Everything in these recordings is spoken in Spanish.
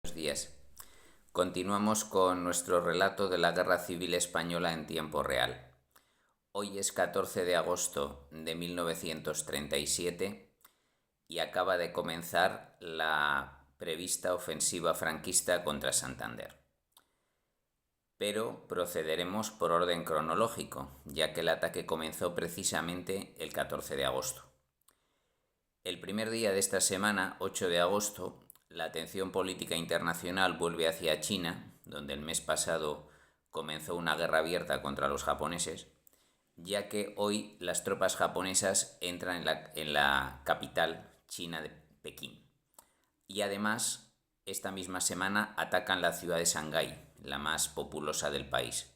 Buenos días. Continuamos con nuestro relato de la Guerra Civil Española en tiempo real. Hoy es 14 de agosto de 1937 y acaba de comenzar la prevista ofensiva franquista contra Santander. Pero procederemos por orden cronológico, ya que el ataque comenzó precisamente el 14 de agosto. El primer día de esta semana, 8 de agosto, la atención política internacional vuelve hacia China, donde el mes pasado comenzó una guerra abierta contra los japoneses, ya que hoy las tropas japonesas entran en la capital china de Pekín. Y además, esta misma semana atacan la ciudad de Shanghái, la más populosa del país.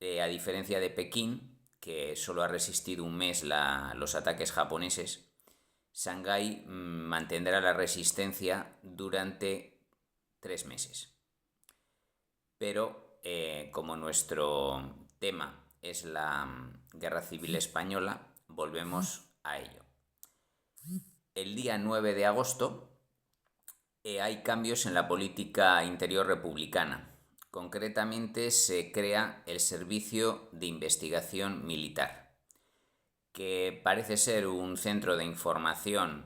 A diferencia de Pekín, que solo ha resistido un mes los ataques japoneses, Shanghái mantendrá la resistencia durante 3 meses. Pero como nuestro tema es la Guerra Civil Española, volvemos a ello. El día 9 de agosto hay cambios en la política interior republicana. Concretamente se crea el Servicio de Investigación Militar, que parece ser un centro de información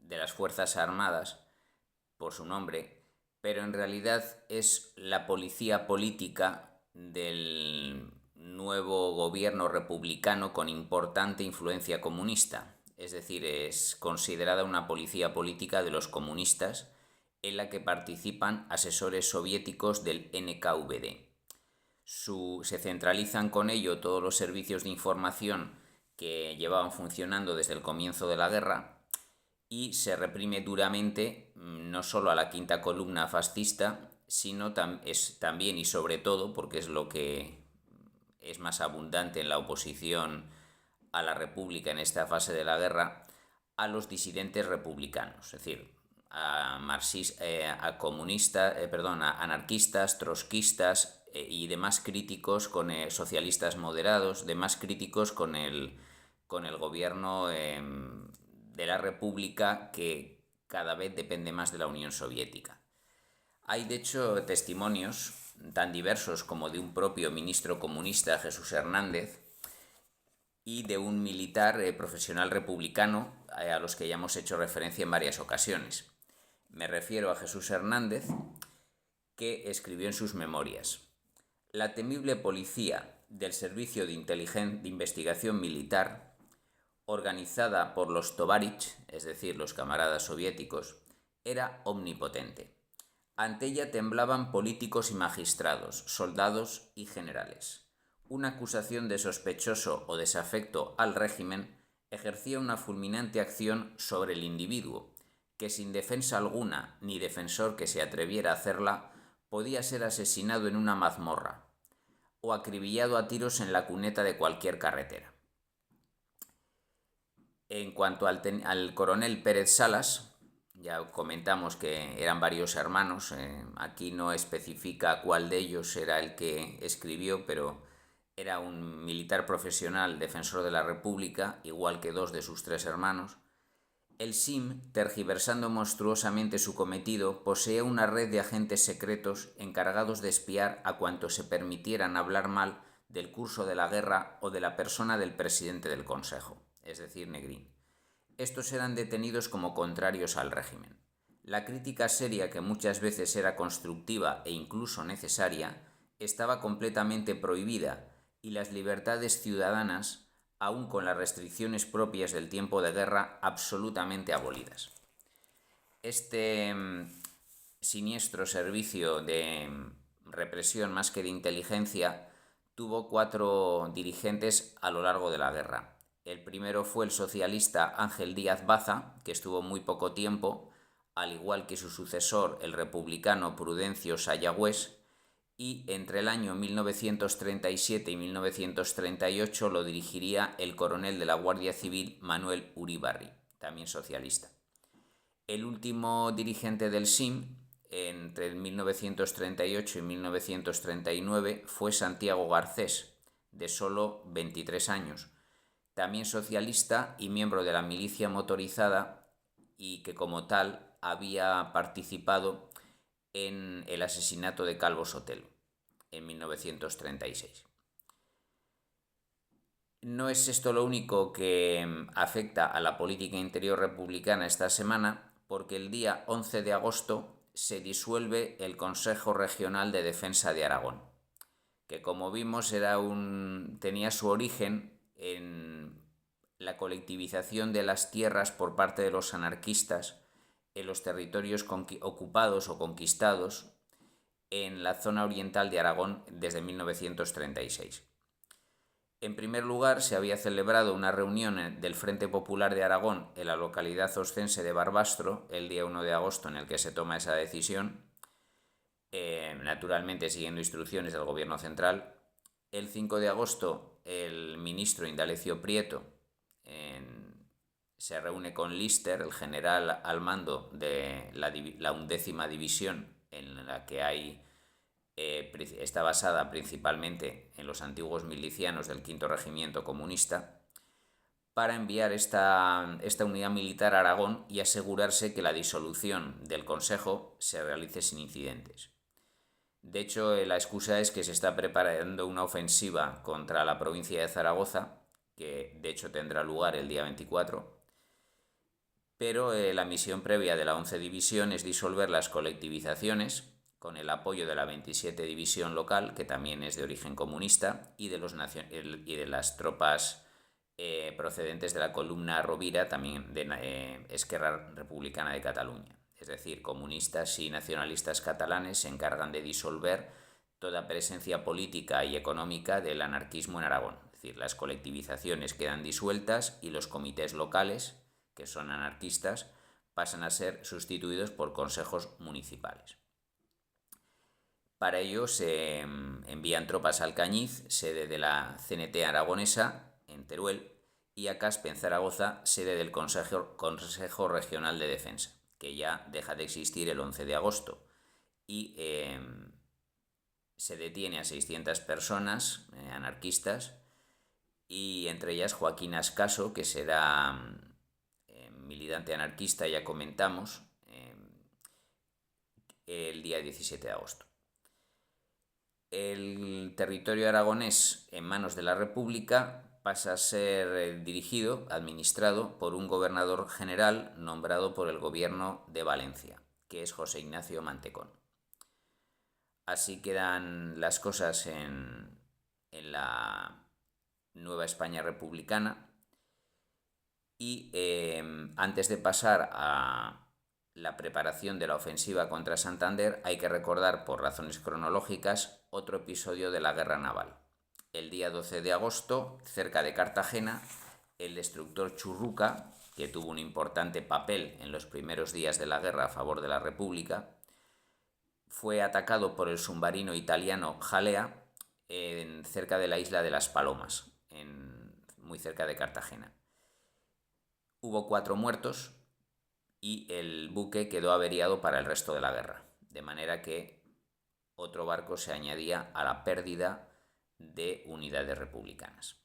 de las Fuerzas Armadas, por su nombre, pero en realidad es la policía política del nuevo gobierno republicano con importante influencia comunista. Es decir, es considerada una policía política de los comunistas en la que participan asesores soviéticos del NKVD. Se centralizan con ello todos los servicios de información que llevaban funcionando desde el comienzo de la guerra y se reprime duramente no solo a la quinta columna fascista, sino también y sobre todo, porque es lo que es más abundante en la oposición a la República en esta fase de la guerra, a los disidentes republicanos, es decir, a anarquistas, trotskistas y demás críticos socialistas moderados, demás críticos con el gobierno de la República, que cada vez depende más de la Unión Soviética. Hay de hecho testimonios tan diversos como de un propio ministro comunista, Jesús Hernández, y de un militar profesional republicano a los que ya hemos hecho referencia en varias ocasiones. Me refiero a Jesús Hernández, que escribió en sus memorias: la temible policía del Servicio de Investigación Militar, organizada por los Tovarich, es decir, los camaradas soviéticos, era omnipotente. Ante ella temblaban políticos y magistrados, soldados y generales. Una acusación de sospechoso o desafecto al régimen ejercía una fulminante acción sobre el individuo, que sin defensa alguna ni defensor que se atreviera a hacerla, podía ser asesinado en una mazmorra o acribillado a tiros en la cuneta de cualquier carretera. En cuanto al coronel Pérez Salas, ya comentamos que eran varios hermanos, aquí no especifica cuál de ellos era el que escribió, pero era un militar profesional defensor de la República, igual que 2 de sus 3 hermanos. El SIM, tergiversando monstruosamente su cometido, poseía una red de agentes secretos encargados de espiar a cuantos se permitieran hablar mal del curso de la guerra o de la persona del presidente del Consejo, es decir, Negrín. Estos eran detenidos como contrarios al régimen. La crítica seria, que muchas veces era constructiva e incluso necesaria, estaba completamente prohibida y las libertades ciudadanas, aun con las restricciones propias del tiempo de guerra, absolutamente abolidas. Este siniestro servicio de represión más que de inteligencia tuvo 4 dirigentes a lo largo de la guerra. El primero fue el socialista Ángel Díaz Baza, que estuvo muy poco tiempo, al igual que su sucesor, el republicano Prudencio Sayagüés, y entre el año 1937 y 1938 lo dirigiría el coronel de la Guardia Civil Manuel Uribarri, también socialista. El último dirigente del SIM, entre 1938 y 1939, fue Santiago Garcés, de solo 23 años, también socialista y miembro de la milicia motorizada y que como tal había participado en el asesinato de Calvo Sotelo en 1936. No es esto lo único que afecta a la política interior republicana esta semana, porque el día 11 de agosto se disuelve el Consejo Regional de Defensa de Aragón, que como vimos tenía su origen en la colectivización de las tierras por parte de los anarquistas en los territorios ocupados o conquistados en la zona oriental de Aragón desde 1936. En primer lugar, se había celebrado una reunión del Frente Popular de Aragón en la localidad oscense de Barbastro el día 1 de agosto en el que se toma esa decisión, naturalmente siguiendo instrucciones del Gobierno central. El 5 de agosto el ministro Indalecio Prieto se reúne con Lister, el general al mando de la 11ª división, en la que está basada principalmente en los antiguos milicianos del V Regimiento Comunista, para enviar esta unidad militar a Aragón y asegurarse que la disolución del Consejo se realice sin incidentes. De hecho, la excusa es que se está preparando una ofensiva contra la provincia de Zaragoza, que de hecho tendrá lugar el día 24, pero la misión previa de la 11 División es disolver las colectivizaciones con el apoyo de la 27 División local, que también es de origen comunista, y de las tropas procedentes de la columna Rovira, también de Esquerra Republicana de Cataluña. Es decir, comunistas y nacionalistas catalanes se encargan de disolver toda presencia política y económica del anarquismo en Aragón. Es decir, las colectivizaciones quedan disueltas y los comités locales, que son anarquistas, pasan a ser sustituidos por consejos municipales. Para ello se envían tropas a Alcañiz, sede de la CNT aragonesa, en Teruel, y a Caspe, en Zaragoza, sede del Consejo Regional de Defensa, que ya deja de existir el 11 de agosto, y se detiene a 600 personas anarquistas, y entre ellas Joaquín Ascaso, que será militante anarquista, ya comentamos, el día 17 de agosto. El territorio aragonés en manos de la República pasa a ser dirigido, administrado por un gobernador general nombrado por el Gobierno de Valencia, que es José Ignacio Mantecón. Así quedan las cosas en la Nueva España republicana. Y antes de pasar a la preparación de la ofensiva contra Santander, hay que recordar, por razones cronológicas, otro episodio de la guerra naval. El día 12 de agosto, cerca de Cartagena, el destructor Churruca, que tuvo un importante papel en los primeros días de la guerra a favor de la República, fue atacado por el submarino italiano Jalea cerca de la isla de Las Palomas, muy cerca de Cartagena. Hubo 4 muertos y el buque quedó averiado para el resto de la guerra, de manera que otro barco se añadía a la pérdida de unidades republicanas.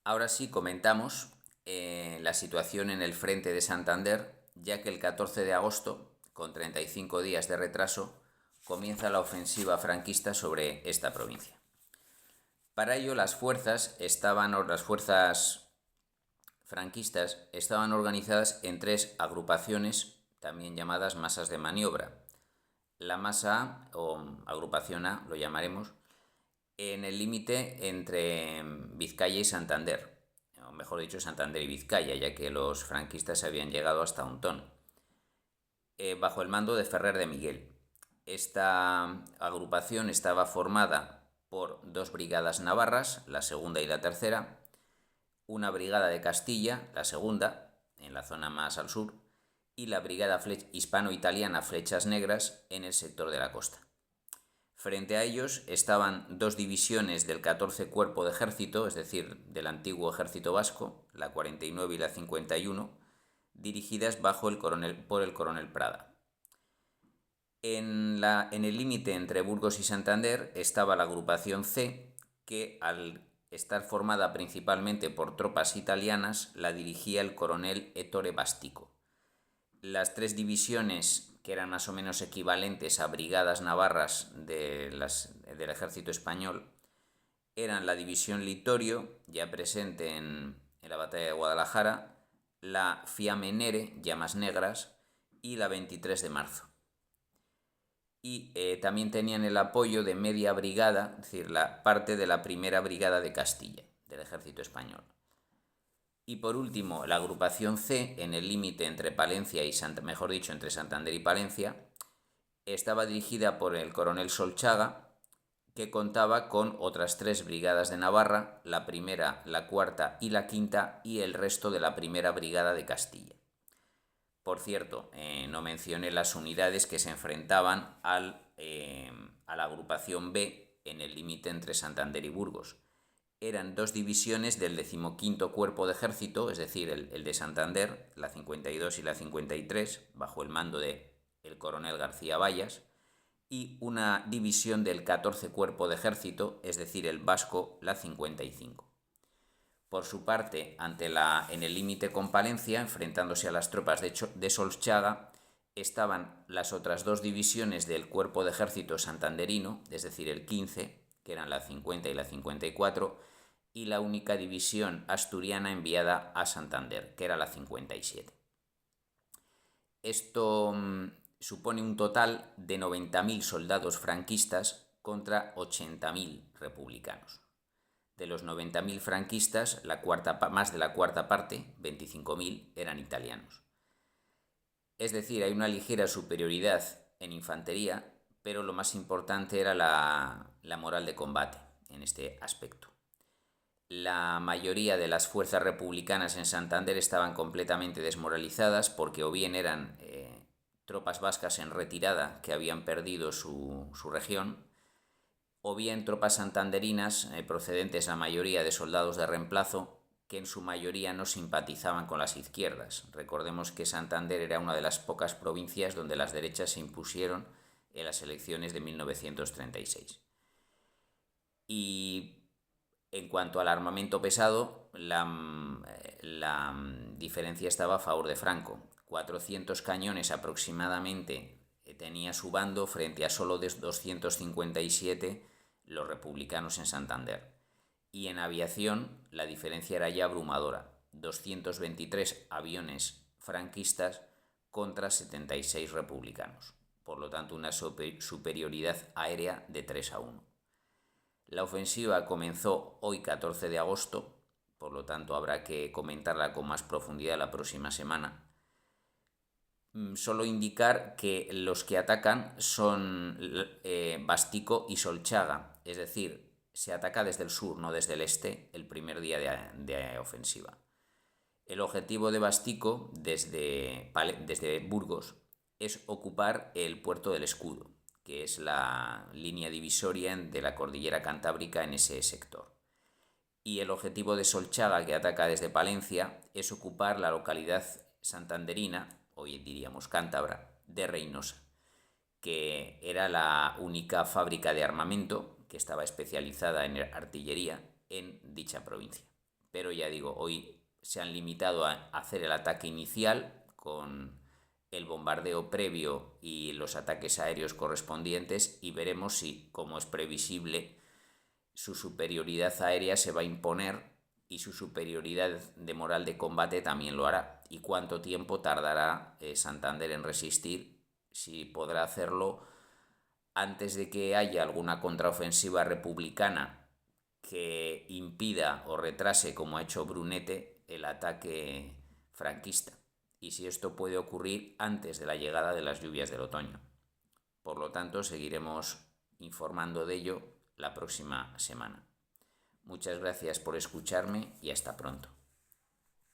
Ahora sí comentamos la situación en el frente de Santander, ya que el 14 de agosto, con 35 días de retraso, comienza la ofensiva franquista sobre esta provincia. Para ello, las fuerzas franquistas estaban organizadas en 3 agrupaciones, también llamadas masas de maniobra. La masa A, o agrupación A, lo llamaremos, en el límite entre Vizcaya y Santander, o mejor dicho, Santander y Vizcaya, ya que los franquistas habían llegado hasta Ontón, bajo el mando de Ferrer de Miguel. Esta agrupación estaba formada por 2 brigadas navarras, la segunda y la tercera, una brigada de Castilla, la segunda, en la zona más al sur, y la brigada hispano-italiana Flechas Negras en el sector de la costa. Frente a ellos estaban 2 divisiones del 14 Cuerpo de Ejército, es decir, del antiguo Ejército Vasco, la 49 y la 51, dirigidas por el coronel Prada. En el límite entre Burgos y Santander estaba la agrupación C, que al estar formada principalmente por tropas italianas, la dirigía el coronel Ettore Bastico. Las 3 divisiones, que eran más o menos equivalentes a brigadas navarras del ejército español, eran la división Littorio, ya presente en la batalla de Guadalajara, la Fiamme Nere, Llamas Negras, y la 23 de marzo. Y también tenían el apoyo de media brigada, es decir, la parte de la primera brigada de Castilla, del ejército español. Y por último, la agrupación C, en el límite entre Palencia y entre Santander y Palencia, estaba dirigida por el coronel Solchaga, que contaba con otras 3 brigadas de Navarra, la primera, la cuarta y la quinta, y el resto de la primera brigada de Castilla. Por cierto, no mencioné las unidades que se enfrentaban a la agrupación B en el límite entre Santander y Burgos. Eran 2 divisiones del 15º Cuerpo de Ejército, es decir, el de Santander, la 52 y la 53, bajo el mando del coronel García Bayas, y una división del 14 Cuerpo de Ejército, es decir, el vasco, la 55. Por su parte, en el límite con Palencia, enfrentándose a las tropas de Solchaga, estaban las otras 2 divisiones del Cuerpo de Ejército santanderino, es decir, el 15, que eran la 50 y la 54, y la única división asturiana enviada a Santander, que era la 57. Esto supone un total de 90.000 soldados franquistas contra 80.000 republicanos. De los 90.000 franquistas, más de la cuarta parte, 25.000, eran italianos. Es decir, hay una ligera superioridad en infantería, pero lo más importante era la moral de combate en este aspecto. La mayoría de las fuerzas republicanas en Santander estaban completamente desmoralizadas porque o bien eran tropas vascas en retirada que habían perdido su región, o bien tropas santanderinas procedentes la mayoría de soldados de reemplazo que en su mayoría no simpatizaban con las izquierdas. Recordemos que Santander era una de las pocas provincias donde las derechas se impusieron en las elecciones de 1936. Y en cuanto al armamento pesado, la diferencia estaba a favor de Franco. 400 cañones aproximadamente tenía su bando frente a solo 257 los republicanos en Santander. Y en aviación la diferencia era ya abrumadora. 223 aviones franquistas contra 76 republicanos. Por lo tanto, una superioridad aérea de 3-1. La ofensiva comenzó hoy 14 de agosto, por lo tanto habrá que comentarla con más profundidad la próxima semana. Solo indicar que los que atacan son Bastico y Solchaga, es decir, se ataca desde el sur, no desde el este, el primer día de ofensiva. El objetivo de Bastico desde Burgos es ocupar el puerto del Escudo, que es la línea divisoria de la cordillera cantábrica en ese sector. Y el objetivo de Solchaga, que ataca desde Palencia, es ocupar la localidad santanderina, hoy diríamos cántabra, de Reynosa, que era la única fábrica de armamento que estaba especializada en artillería en dicha provincia. Pero ya digo, hoy se han limitado a hacer el ataque inicial con el bombardeo previo y los ataques aéreos correspondientes, y veremos si, como es previsible, su superioridad aérea se va a imponer y su superioridad de moral de combate también lo hará. Y cuánto tiempo tardará Santander en resistir, si podrá hacerlo antes de que haya alguna contraofensiva republicana que impida o retrase, como ha hecho Brunete, el ataque franquista. Y si esto puede ocurrir antes de la llegada de las lluvias del otoño. Por lo tanto, seguiremos informando de ello la próxima semana. Muchas gracias por escucharme y hasta pronto.